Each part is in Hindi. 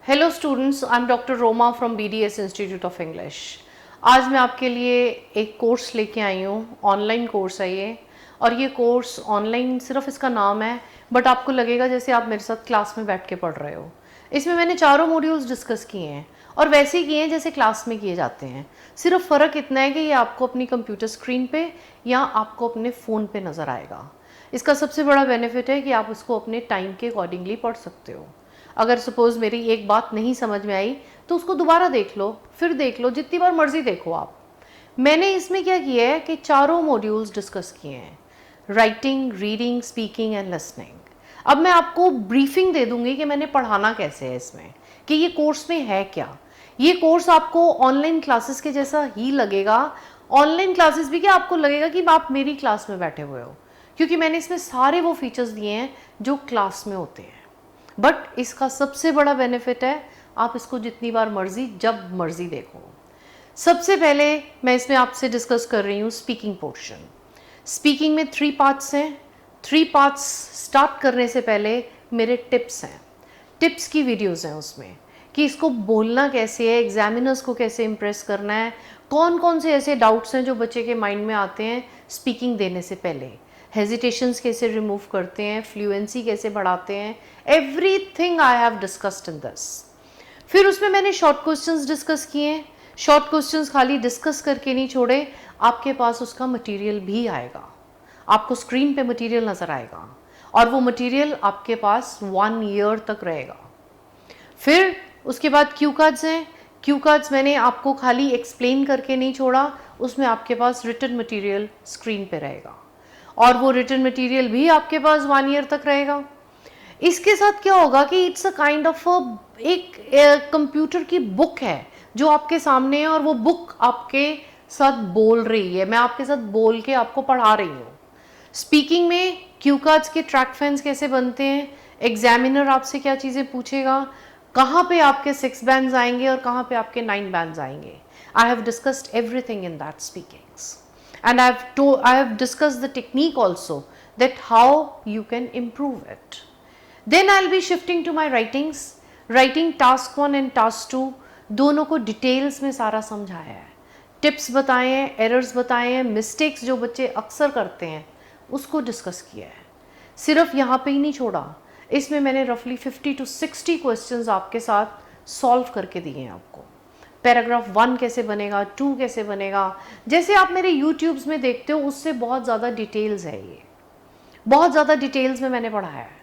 Hello students, I am doctor Roma from BDS institute of English. आज मैं आपके लिए एक कोर्स लेके आई हूँ, ऑनलाइन कोर्स है ये। और ये कोर्स ऑनलाइन सिर्फ इसका नाम है, बट आपको लगेगा जैसे आप मेरे साथ क्लास में बैठ के पढ़ रहे हो। इसमें मैंने चारों मॉड्यूल्स डिस्कस किए हैं और वैसे ही किए हैं जैसे क्लास में किए जाते हैं। सिर्फ फ़र्क इतना है कि ये आपको अपनी कंप्यूटर स्क्रीन पे या आपको अपने फ़ोन पे नज़र आएगा। इसका सबसे बड़ा बेनिफिट है कि आप उसको अपने टाइम के अकॉर्डिंगली पढ़ सकते हो। अगर सपोज़ मेरी एक बात नहीं समझ में आई तो उसको दोबारा देख लो, फिर देख लो, जितनी बार मर्जी देखो आप। मैंने इसमें क्या किया है कि चारों मॉड्यूल्स डिस्कस किए हैं, writing, reading, speaking and listening. अब मैं आपको ब्रीफिंग दे दूंगी कि मैंने पढ़ाना कैसे है इसमें, कि ये कोर्स में है क्या। ये कोर्स आपको ऑनलाइन क्लासेस के जैसा ही लगेगा। ऑनलाइन क्लासेस भी क्या, आपको लगेगा कि आप मेरी क्लास में बैठे हुए हो, क्योंकि मैंने इसमें सारे वो फीचर्स दिए हैं जो क्लास में होते हैं। बट इसका सबसे बड़ा बेनिफिट है, आप इसको जितनी बार मर्जी जब मर्जी देखो। सबसे पहले मैं इसमें आपसे डिस्कस कर रही हूँ स्पीकिंग पोर्शन। स्पीकिंग में 3 पार्ट्स हैं। 3 पार्ट्स स्टार्ट करने से पहले मेरे टिप्स हैं, टिप्स की वीडियोस हैं उसमें, कि इसको बोलना कैसे है, एग्जामिनर्स को कैसे इम्प्रेस करना है, कौन कौन से ऐसे डाउट्स हैं जो बच्चे के माइंड में आते हैं स्पीकिंग देने से पहले, हेजिटेशंस कैसे रिमूव करते हैं, फ्लुएंसी कैसे बढ़ाते हैं, everything I have discussed in this. फिर उसमें मैंने शॉर्ट क्वेश्चंस डिस्कस किए हैं। शॉर्ट क्वेश्चंस खाली डिस्कस करके नहीं छोड़े, आपके पास उसका मटेरियल भी आएगा, आपको स्क्रीन पे मटेरियल नज़र आएगा और वो मटेरियल आपके पास 1 ईयर तक रहेगा। फिर उसके बाद क्यू कार्ड्स हैं। क्यू कार्ड्स मैंने आपको खाली एक्सप्लेन करके नहीं छोड़ा, उसमें आपके पास रिटन मटेरियल स्क्रीन पे रहेगा और वो रिटन मटेरियल भी आपके पास 1 ईयर तक रहेगा। इसके साथ क्या होगा कि इट्स अ काइंड ऑफ एक कंप्यूटर की बुक है जो आपके सामने है और वो बुक आपके साथ बोल रही है, मैं आपके साथ बोल के आपको पढ़ा रही हूँ। स्पीकिंग में क्यू कार्ड्स के ट्रैक फैंस कैसे बनते हैं, एग्जामिनर आपसे क्या चीज़ें पूछेगा, कहाँ पे आपके 6 बैंड्स आएंगे और कहाँ पे आपके 9 बैंड्स आएंगे। I have discussed everything in that speakings and I have discussed the technique also, that how you can improve it. Then I'll be shifting to my writings. Writing task 1 and task 2 दोनों को डिटेल्स में सारा समझाया है, टिप्स बताए हैं, एरर्स बताए हैं, मिस्टेक्स जो बच्चे अक्सर करते हैं उसको डिस्कस किया है। सिर्फ यहाँ पे ही नहीं छोड़ा, इसमें मैंने रफली 50 to 60 क्वेश्चंस आपके साथ सॉल्व करके दिए हैं आपको। पैराग्राफ 1 कैसे बनेगा, 2 कैसे बनेगा, जैसे आप मेरे यूट्यूब्स में देखते हो उससे बहुत ज़्यादा डिटेल्स है, ये बहुत ज़्यादा डिटेल्स में मैंने पढ़ाया है।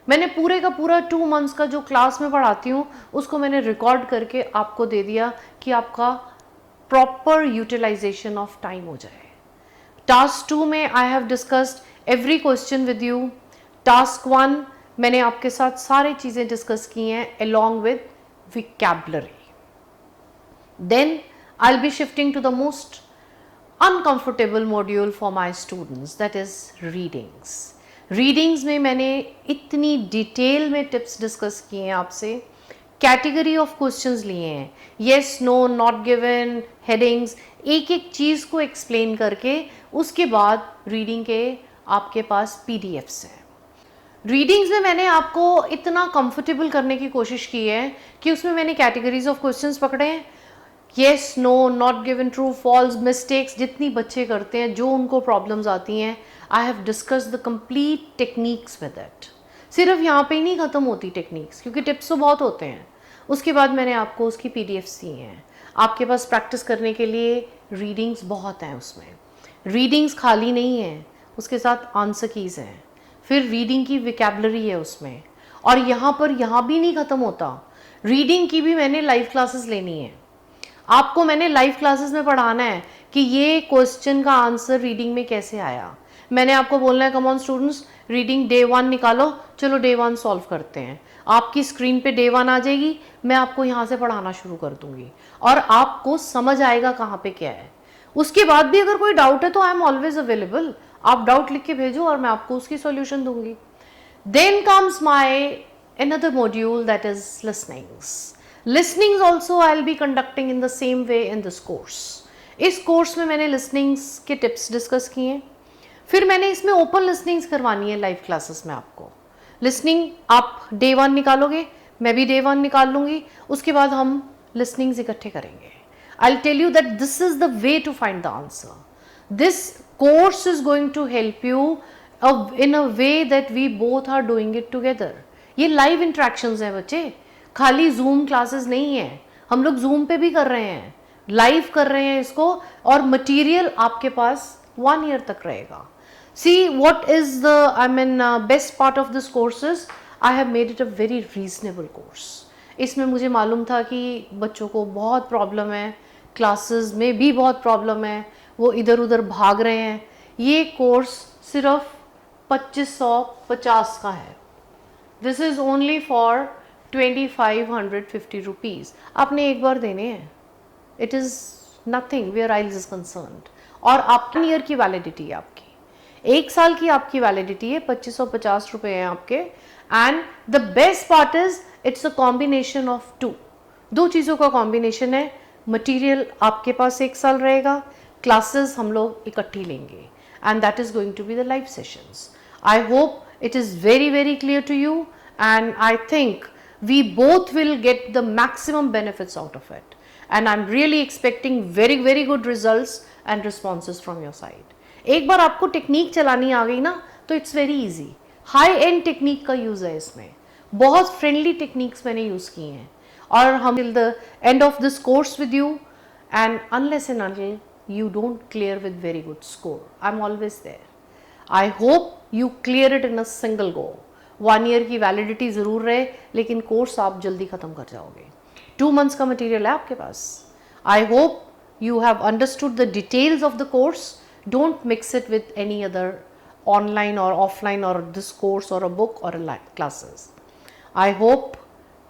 मैंने पूरे का पूरा 2 मंथ्स का जो क्लास में पढ़ाती हूँ उसको मैंने रिकॉर्ड करके आपको दे दिया कि आपका प्रॉपर यूटिलाइजेशन ऑफ टाइम हो जाए। टास्क 2 में आई have discussed every question with you. Task 1 मैंने आपके साथ सारी चीज़ें डिस्कस की हैं along with vocabulary. Then I'll be shifting to the most uncomfortable module for my students, that is readings. Readings में मैंने इतनी डिटेल में टिप्स डिस्कस किए हैं आपसे, कैटेगरी ऑफ क्वेश्चंस लिए हैं, yes, no, not given, headings, एक एक चीज़ को एक्सप्लेन करके उसके बाद रीडिंग के आपके पास PDFs हैं। रीडिंग्स में मैंने आपको इतना कंफर्टेबल करने की कोशिश की है कि उसमें मैंने कैटेगरीज ऑफ क्वेश्चंस पकड़े हैं, yes, no, not given, true, false, mistakes जितनी बच्चे करते हैं, जो उनको प्रॉब्लम्स आती हैं, I have discussed the complete techniques with it. सिर्फ यहाँ पे ही नहीं ख़त्म होती टेक्निक्स, क्योंकि टिप्स तो बहुत होते हैं। उसके बाद मैंने आपको उसकी PDFs दी हैं, आपके पास प्रैक्टिस करने के लिए रीडिंग्स बहुत हैं उसमें। रीडिंग्स खाली नहीं है, उसके साथ आंसर कीज़ हैं, फिर रीडिंग की विकेबलरी है उसमें। और यहाँ भी नहीं ख़त्म होता, रीडिंग की भी मैंने लाइव क्लासेस लेनी है। आपको मैंने लाइव क्लासेस में पढ़ाना है कि ये क्वेश्चन का आंसर रीडिंग में कैसे आया। मैंने आपको बोलना है, come on students, reading day 1 निकालो, चलो डे 1 सॉल्व करते हैं। आपकी स्क्रीन पे डे 1 आ जाएगी, मैं आपको यहाँ से पढ़ाना शुरू कर दूंगी और आपको समझ आएगा कहाँ पे क्या है। उसके बाद भी अगर कोई डाउट है तो आई एम ऑलवेज अवेलेबल, आप डाउट लिख के भेजो और मैं आपको उसकी सॉल्यूशन दूंगी। Then comes my another module, that is listenings. Listenings also I'll be conducting in the same way in this course. इस कोर्स में मैंने listenings के टिप्स डिस्कस किए हैं। फिर मैंने इसमें ओपन लिसनिंग्स करवानी है लाइव क्लासेस में आपको। लिसनिंग आप डे 1 निकालोगे, मैं भी डे 1 निकाल लूँगी, उसके बाद हम लिसनिंग्स इकट्ठे करेंगे. I'll tell you that this is the way to find the answer. This course is going to help you in a way that we both are doing it together. ये लाइव इंट्रैक्शंस हैं बच्चे, खाली जूम क्लासेस नहीं है. हम लोग जूम पे भी कर रहे हैं, लाइव कर रहे हैं इसको, और मटेरियल आपके पास 1 ईयर तक रहेगा. See what is the best part of this course is I have made it a very reasonable course. इसमें मुझे मालूम था कि बच्चों को बहुत प्रॉब्लम है, क्लासेस में भी बहुत प्रॉब्लम है, वो इधर उधर भाग रहे हैं. ये कोर्स सिर्फ 2550 का है. This is only for 2550 rupees. आपने एक बार देने हैं. It is nothing where IELTS is concerned. और आपकी ईयर की वैलिडिटी है, आपकी 1 साल की आपकी वैलिडिटी है. 2550 रुपये हैं आपके. And the best part is it's a combination of 2 चीज़ों का कॉम्बिनेशन है. मटेरियल आपके पास 1 साल रहेगा, क्लासेस हम लोग इकट्ठी लेंगे, and that is going to be the live sessions. I hope it is very very clear to you, and I think we both will get the maximum benefits out of it, and I'm really expecting very very good results and responses from your side. एक बार आपको टेक्निक चलानी आ गई ना तो it's very easy. High and technique का यूज़ है इसमें, बहुत फ्रेंडली टेक्निक्स मैंने यूज़ की हैं, और हम till the end of this course with you, and unless and until you don't clear with very good score, I'm always there. I hope you clear it in a single go. 1 year की वैलिडिटी ज़रूर रहे, लेकिन कोर्स आप जल्दी ख़त्म कर जाओगे. 2 मंथ्स का मटेरियल है आपके पास. I hope you have understood the details of the course. Don't mix it with any other online or offline or this course or a book or a classes. I hope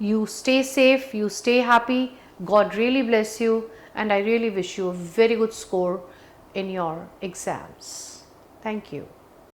you stay safe, you stay happy. God really bless you, and I really wish you a very good score in your exams. Thank you.